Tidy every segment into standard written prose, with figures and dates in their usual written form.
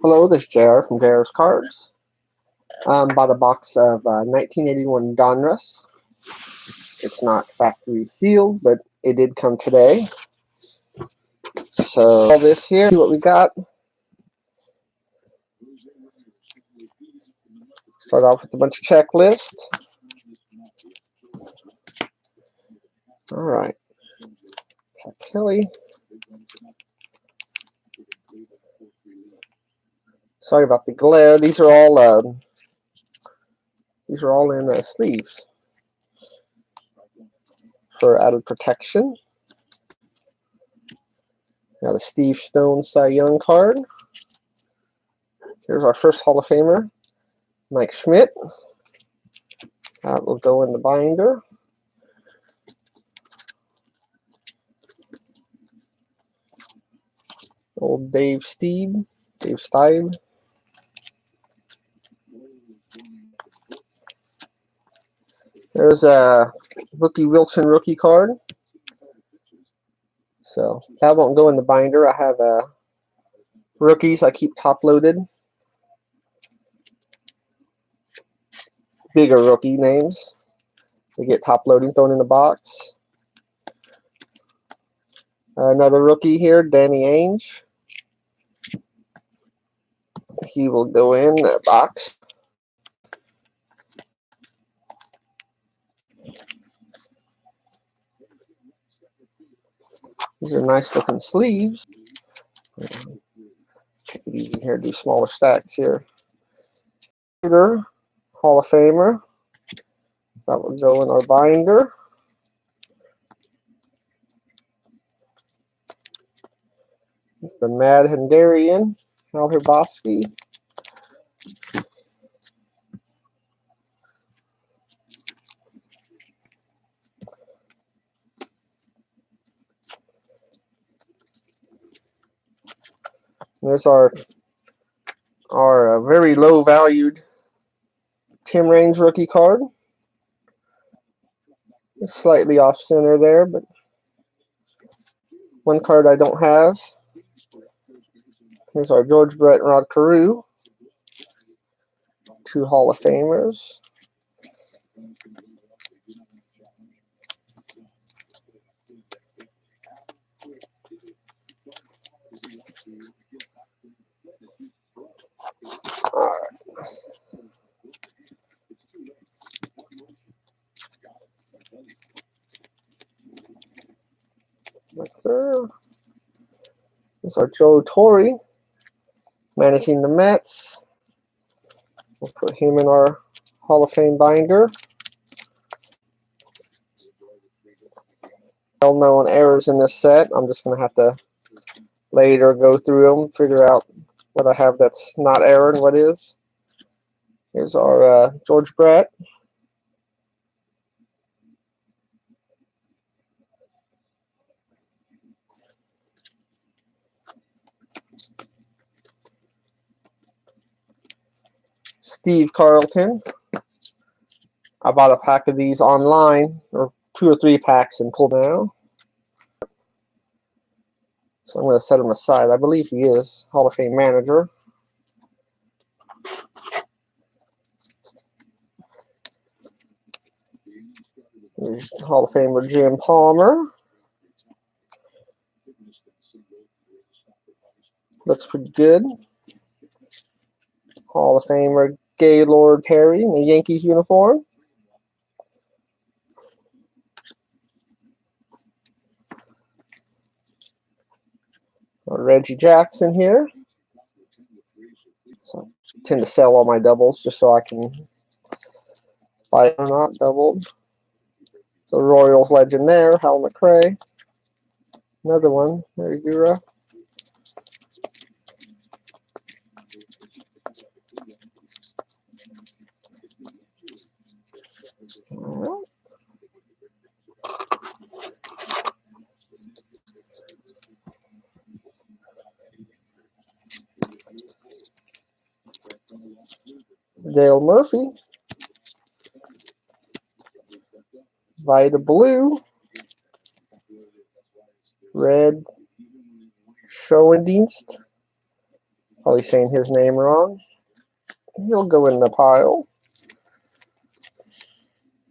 Hello, this is JR from JR's Cards. Bought a box of 1981 Donruss. It's not factory sealed, but it did come today. So all this here, see what we got. Start off with a bunch of checklist. All right, Kelly. Sorry about the glare. These are all in sleeves for added protection. Now the Steve Stone Cy Young card. Here's our first Hall of Famer, Mike Schmidt. That will go in the binder. Old Dave Stieb. There's a Rookie Wilson rookie card. So that won't go in the binder. I have rookies I keep top loaded. Bigger rookie names. They get top loading thrown in the box. Another rookie here, Danny Ainge. He will go in that box. These are nice looking sleeves. Take it easy here, do smaller stacks here. Either Hall of Famer. That will go in our binder. It's the Mad Hungarian, Al Herboski. There's our very low valued Tim Raines rookie card. It's slightly off center there, but one card I don't have. Here's our George Brett and Rod Carew. Two Hall of Famers. All right. This is our Joe Torre managing the Mets. We'll put him in our Hall of Fame binder. Well-known errors in this set. I'm just going to have to later go through them, figure out what I have that's not error and what is. Here's our George Brett. Steve Carlton. I bought a pack of these online, or 2 or 3 packs, and pulled now. So I'm going to set him aside. I believe he is Hall of Fame manager. There's Hall of Famer Jim Palmer. Looks pretty good. Hall of Famer Gaylord Perry in the Yankees uniform. Reggie Jackson here. So I tend to sell all my doubles just so I can buy it or not doubled. So Royals legend there, Hal McRae. Another one, Mary Gura. All right. Dale Murphy. Vita Blue. Red Schoendienst. Probably saying his name wrong. He'll go in the pile.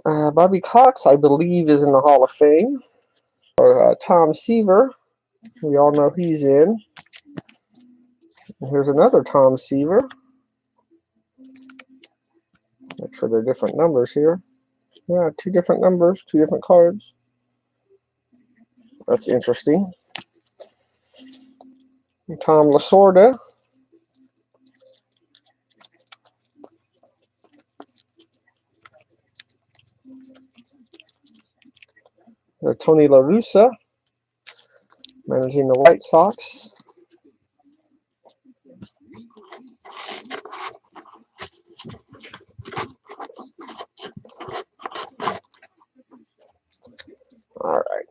Bobby Cox, I believe, is in the Hall of Fame. Or Tom Seaver. We all know he's in. And here's another Tom Seaver. Make sure they're different numbers here. Yeah, 2 different numbers, 2 different cards. That's interesting. Tom Lasorda. Tony La Russa, managing the White Sox. All right.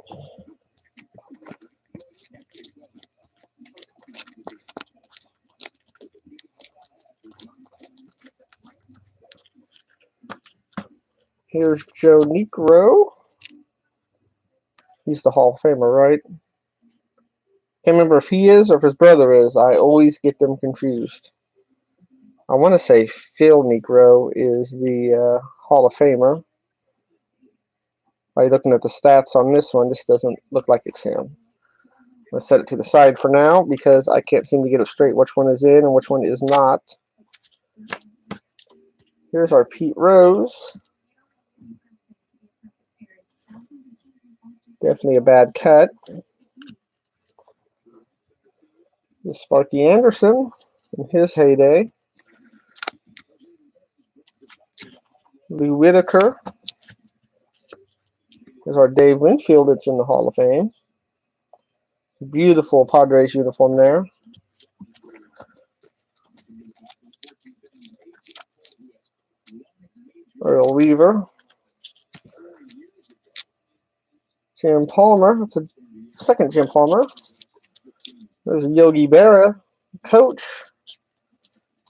Here's Joe Niekro. He's the Hall of Famer, right? Can't remember if he is or if his brother is. I always get them confused. I want to say Phil Niekro is the Hall of Famer. By looking at the stats on this one, this doesn't look like it's him. Let's set it to the side for now because I can't seem to get it straight which one is in and which one is not. Here's our Pete Rose. Definitely a bad cut. Sparky Anderson in his heyday. Lou Whitaker. There's our Dave Winfield that's in the Hall of Fame. Beautiful Padres uniform there. Earl Weaver. Jim Palmer. That's a second Jim Palmer. There's a Yogi Berra, coach.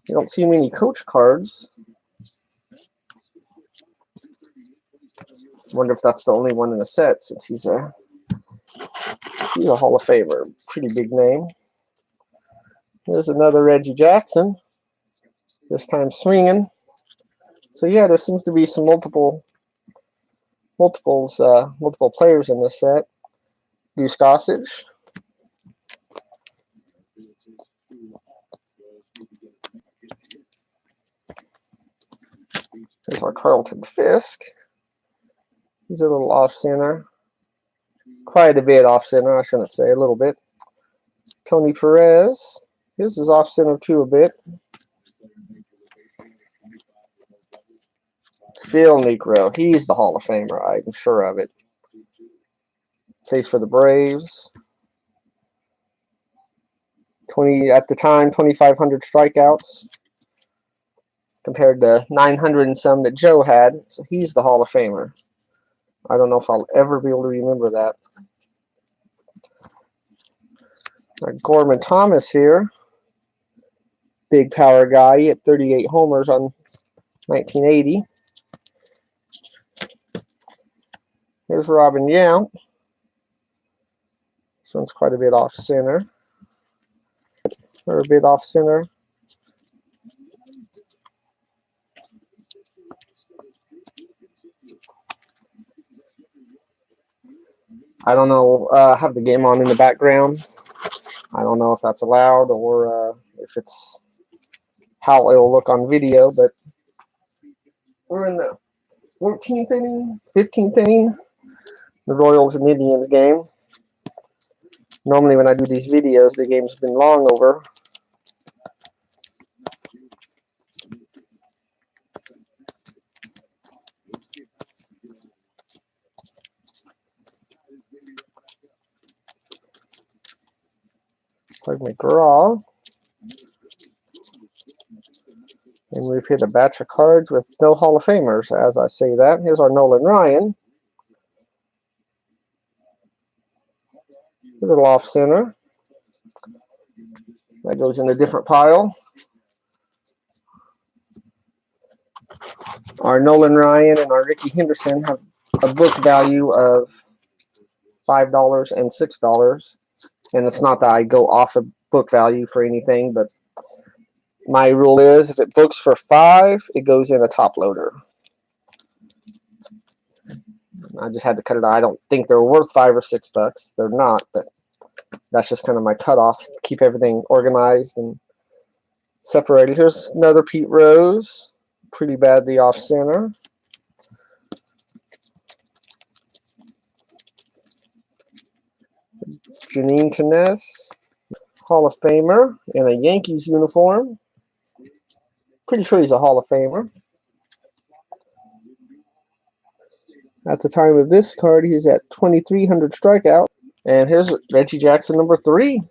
You don't see many coach cards. Wonder if that's the only one in the set since he's a Hall of Famer. Pretty big name. There's another Reggie Jackson. This time swinging. So yeah, there seems to be some multiple players in this set. Goose Gossage. There's our Carlton Fisk. He's a little off center. Quite a bit off center, I shouldn't say, a little bit. Tony Perez. His is off center too a bit. Phil Niekro. He's the Hall of Famer, I'm sure of it. Plays for the Braves. At the time, 2,500 strikeouts compared to 900 and some that Joe had. So he's the Hall of Famer. I don't know if I'll ever be able to remember that. Gorman Thomas here. Big power guy. He hit 38 homers on 1980. Here's Robin Yount. This one's quite a bit off center. Or a bit off center. I don't know. I have the game on in the background. I don't know if that's allowed or if it's how it'll look on video, but we're in the 14th inning, 15th inning, the Royals and Indians game. Normally when I do these videos, the game's been long over. Like McGraw. And we've hit a batch of cards with no Hall of Famers as I say that. Here's our Nolan Ryan. A little off center. That goes in a different pile. Our Nolan Ryan and our Ricky Henderson have a book value of $5 and $6. And it's not that I go off of book value for anything, but My rule is if it books for 5, it goes in a top loader. I just had to cut it out. I don't think they're worth $5 or $6. They're not, but that's just kind of my cutoff. Keep everything organized and separated. Here's another Pete Rose. Pretty badly off center. Janine Tenez, Hall of Famer in a Yankees uniform. Pretty sure he's a Hall of Famer. At the time of this card, he's at 2,300 strikeout. And here's Reggie Jackson, number 3.